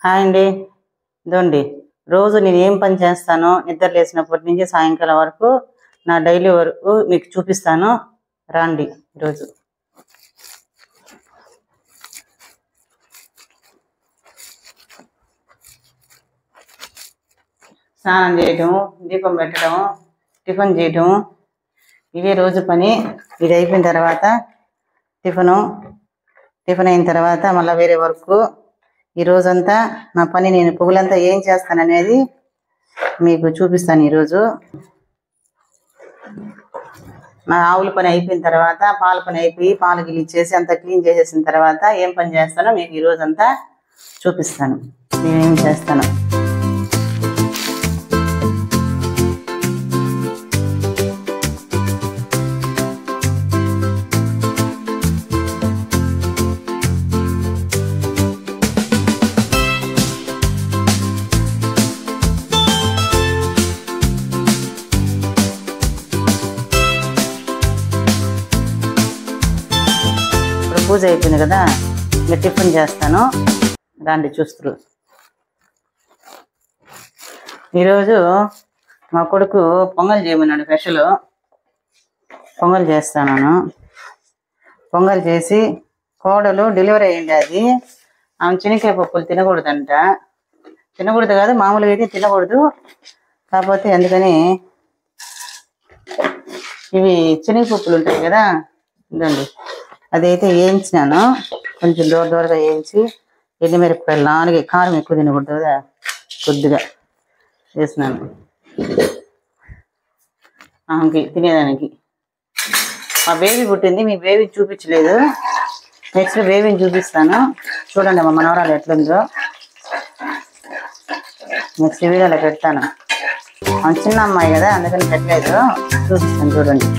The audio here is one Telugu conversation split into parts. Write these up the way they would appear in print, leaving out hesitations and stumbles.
హాయ్ అండి. ఇదండి రోజు నేను ఏం పని చేస్తానో నిద్ర లేచినప్పటి నుంచి సాయంకాలం వరకు నా డైలీ వర్క్ మీకు చూపిస్తాను. రండి. ఈరోజు స్నానం చేయటం, దీపం పెట్టడం, టిఫిన్ చేయటం, ఇవే రోజు పని. ఇది అయిపోయిన తర్వాత టిఫిన్ అయిన తర్వాత మళ్ళీ వేరే వర్క్. ఈ రోజంతా నా పని నేను పొగులంతా ఏం చేస్తాననేది మీకు చూపిస్తాను. ఈరోజు నా ఆవుల పని అయిపోయిన తర్వాత పాల పని అయిపోయి పాలు గిలిచేసి అంతా క్లీన్ చేసేసిన తర్వాత ఏం పని చేస్తానో మీకు ఈ రోజంతా చూపిస్తాను. నేనేం చేస్తాను. పూజ అయిపోయింది కదా, ఇంకా టిఫిన్ చేస్తాను. రండి చూస్తారు. ఈరోజు మా కొడుకు పొంగల్ చేయమన్నాడు. స్పెషల్ పొంగల్ చేస్తాను. పొంగల్ చేసి కోడలు డెలివరీ అయ్యింది. అది ఆమె శనగకాయ పప్పులు తినకూడదంట. తినకూడదు కాదు, మామూలుగా అయితే తినకూడదు. కాకపోతే అందుకని ఇవి శనగపప్పులు ఉంటాయి కదా, ఇదండి అదైతే వేయించినాను. కొంచెం దూరగా వేయించి ఎండుమిరపకాయలు 4, కారం ఎక్కువ తినకూడదు కదా, కొద్దిగా వేసినాను ఆమెకి తినేదానికి. మా బేబీ పుట్టింది, మీ బేబీ చూపించలేదు. నెక్స్ట్ బేబీని చూపిస్తాను. చూడండి మా మనవరాలు ఎట్లుందో. నెక్స్ట్ వీడియోలో పెడతాను. ఆమె చిన్న అమ్మాయి కదా, అందుకని పెట్టలేదు. చూపిస్తాను చూడండి.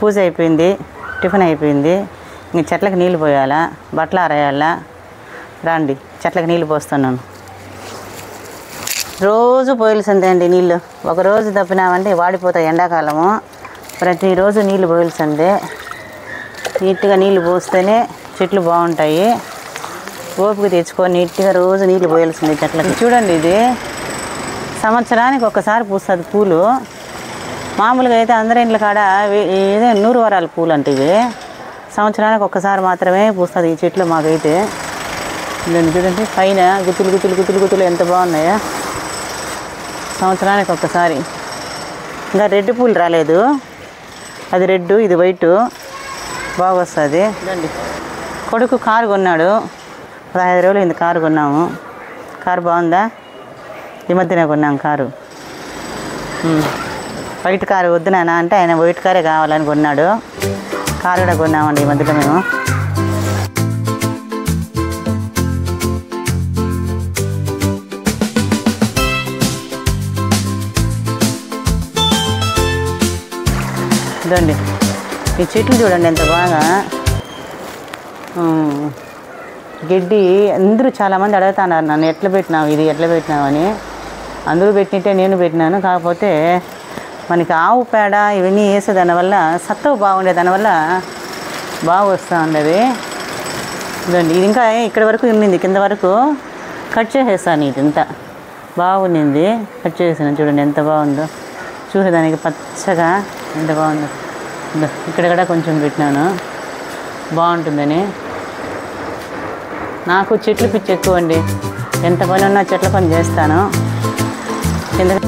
పూజ అయిపోయింది, టిఫిన్ అయిపోయింది. ఇంక చెట్లకు నీళ్ళు పోయాలా, బట్టలు ఆరేయాలా. రండి చెట్లకు నీళ్ళు పోస్తున్నాను. రోజు పోయాల్సిందే అండి నీళ్ళు. ఒకరోజు తప్పినామంటే వాడిపోతాయి. ఎండాకాలము ప్రతిరోజు నీళ్ళు పోయాల్సిందే. నీట్గా నీళ్ళు పోస్తేనే చెట్లు బాగుంటాయి. ఓపిక తెచ్చుకొని నీట్గా రోజు నీళ్ళు పోయాల్సిందే చెట్లకి. చూడండి, ఇది సంవత్సరానికి ఒక్కసారి పూస్తుంది పూలు. మామూలుగా అయితే అందరి ఇంట్ల కాడ ఏదో 100 వరాల పూలు అంటే ఇవి సంవత్సరానికి ఒక్కసారి మాత్రమే పూస్తుంది ఈ చెట్లు. మాకైతే చూడండి పైన గుత్తులు ఎంత బాగున్నాయో. సంవత్సరానికి ఒక్కసారి. ఇంకా రెడ్ పూలు రాలేదు. అది రెడ్, ఇది వైట్, బాగా వస్తుంది. చూడండి కొడుకు కారు కొన్నాడు. 15 రోజులు అయింది కారు కొన్నాము. కారు బాగుందా? ఈ మధ్యనే కొన్నాం కారు. వైట్ కారు వద్దు నాన్న అంటే ఆయన వైట్ కారే కావాలని కొన్నాడు. కారు కూడా కొన్నామండి ఈ మధ్యలో మేము. ఇదండి ఈ చెట్లు చూడండి ఎంత బాగా. గడ్డి అందరూ చాలామంది అడుగుతున్నారు నన్ను, ఎట్లా పెట్టినావు ఇది, ఎట్లా పెట్టినావు అని. అందరూ పెట్టినట్టే నేను పెట్టినాను. కాకపోతే మనకి ఆవు పేడ ఇవన్నీ వేసే దానివల్ల సత్తువ బాగుండే దానివల్ల బాగా వస్తూ ఉండేది. ఇదండి ఇది ఇంకా ఇక్కడ వరకు ఉన్నింది, కింద వరకు కట్ చేసేస్తాను. ఇదంతా బాగుంది, కట్ చేసాను. చూడండి ఎంత బాగుందో. చూసేదానికి పచ్చగా ఎంత బాగుందో. ఇక్కడ కూడా కొంచెం పెట్టినాను బాగుంటుందని. నాకు చెట్లు పిచ్చి ఎక్కువ అండి. ఎంత పని ఉన్నా చెట్ల పని చేస్తాను. ఎందుకంటే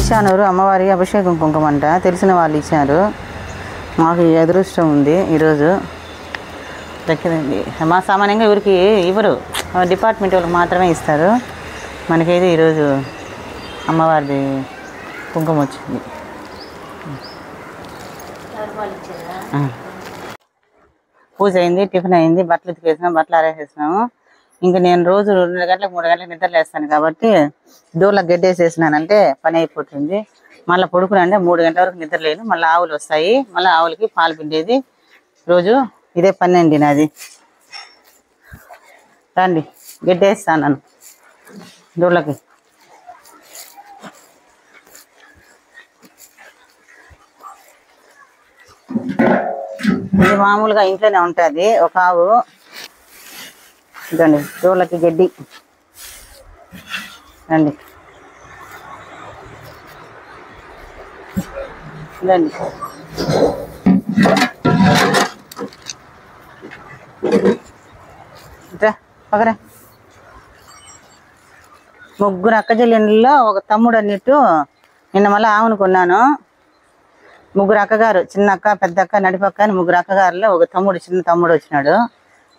ఈశానూరు అమ్మవారి అభిషేకం కుంకుమ అంట, తెలిసిన వాళ్ళు ఇచ్చారు. మాకు అదృష్టం ఉంది ఈరోజు. దక్కిందండి. మా సామాన్యంగా ఎవరికి ఇవ్వరు, డిపార్ట్మెంట్ వాళ్ళకి మాత్రమే ఇస్తారు. మనకైతే ఈరోజు అమ్మవారిది కుంకుమ వచ్చింది. పూజ అయింది, టిఫిన్ అయింది, బట్టలు ఉతికేసినాం, బట్టలు ఆరేసేసినాము. ఇంకా నేను రోజు 2 గంటలకు 3 గంటలకు నిద్రలేస్తాను కాబట్టి దూర్లకు గడ్డేసేసినానంటే పని అయిపోతుంది. మళ్ళీ పడుకునంటే 3 గంటల వరకు నిద్ర లేదు. మళ్ళీ ఆవులు వస్తాయి, మళ్ళీ ఆవులకి పాలు పిండేది. రోజు ఇదే పని అండి నాది. రండి గడ్డేస్తాను నన్ను దూర్లకి. ఇది మామూలుగా ఇంట్లోనే ఉంటుంది ఒక ఆవు. ఇదండి దూర్లకి గడ్డి. రండి ఇదండి. పక్కన ముగ్గురు అక్కచెల్లెళ్ళలో ఒక తమ్ముడు అన్నట్టు నిన్న మళ్ళీ ఆవును కొన్నాను. ముగ్గురు అక్కగారు, చిన్న అక్క, పెద్ద అక్క, నడిపక్క అని ముగ్గురు అక్కగారులో ఒక తమ్ముడు, చిన్న తమ్ముడు వచ్చినాడు.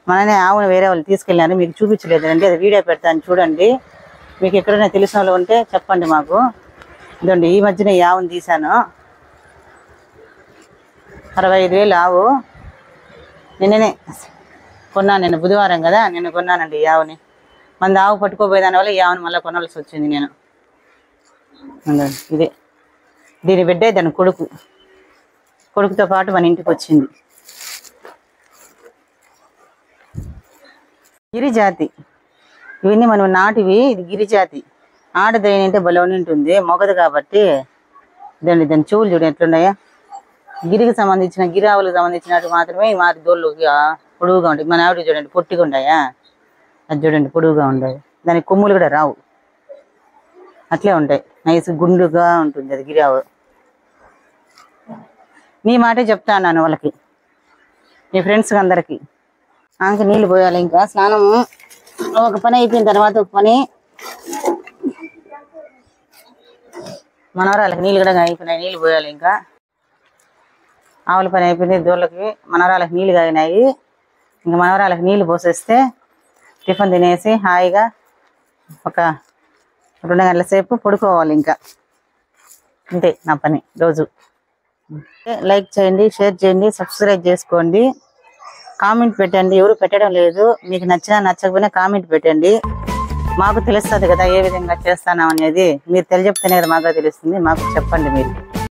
మననే ఆవును వేరే వాళ్ళు తీసుకెళ్ళాను, మీకు చూపించలేదండి. అది వీడియో పెడతాను చూడండి. మీకు ఎక్కడైనా తెలిసిన వాళ్ళు ఉంటే చెప్పండి మాకు. ఇదండి ఈ మధ్యన ఈ ఆవును తీశాను. 65,000 ఆవు. నిన్ననే కొన్నాను, నేను బుధవారం కదా, నిన్న కొన్నానండి ఈ ఆవుని. మన ఆవు పట్టుకోపోయే దానివల్ల ఈ ఆవుని మళ్ళీ కొనాల్సి వచ్చింది నేను. ఇదే దీని బిడ్డే, దాని కొడుకుతో పాటు మన ఇంటికి వచ్చింది. గిరిజాతి ఇవన్నీ మనం నాటివి. ఇది గిరిజాతి. ఆడదైన అంటే బలవని ఉంటుంది, మొగదు కాబట్టి. దాని చెవులు చూడండి ఎట్లున్నాయా. గిరికి సంబంధించిన, గిరావులకు సంబంధించినట్టు మాత్రమే ఈ మారి దోళ్ళు పొడుగుగా ఉంటాయి. మన ఆవిడ చూడండి పొట్టిగా ఉంటాయా, అది చూడండి పొడుగుగా ఉంటాయి. దానికి కొమ్ములు కూడా రావు, అట్లే ఉంటాయి. నైస్ గుండుగా ఉంటుంది అది గిరావు. నీ మాటే చెప్తాను వాళ్ళకి, నీ ఫ్రెండ్స్కి అందరికి. ఆమెకి నీళ్ళు పోయాలి. ఇంకా స్నానము ఒక పని అయిపోయిన తర్వాత ఒక పని. మనవరాలకి నీళ్ళు కూడా అయిపోయినాయి, నీళ్ళు పోయాలి. ఇంకా ఆవుల పని అయిపోయింది, దూర్లకి మనవరాలకి నీళ్ళు కాగినాయి. ఇంకా మనవరాలకి నీళ్ళు పోసేస్తే టిఫిన్ తినేసి హాయిగా ఒక 2 గంటల సేపు పడుకోవాలి. ఇంకా అంతే నా పని రోజు. లైక్ చేయండి, షేర్ చేయండి, సబ్స్క్రైబ్ చేసుకోండి, కామెంట్ పెట్టండి. ఎవరు పెట్టడం లేదు, మీకు నచ్చినా నచ్చకపోయినా కామెంట్ పెట్టండి. మాకు తెలుస్తుంది కదా ఏ విధంగా చేస్తాను అనేది. మీరు తెలియజెప్తేనే కదా మాకు తెలుస్తుంది. మాకు చెప్పండి మీరు.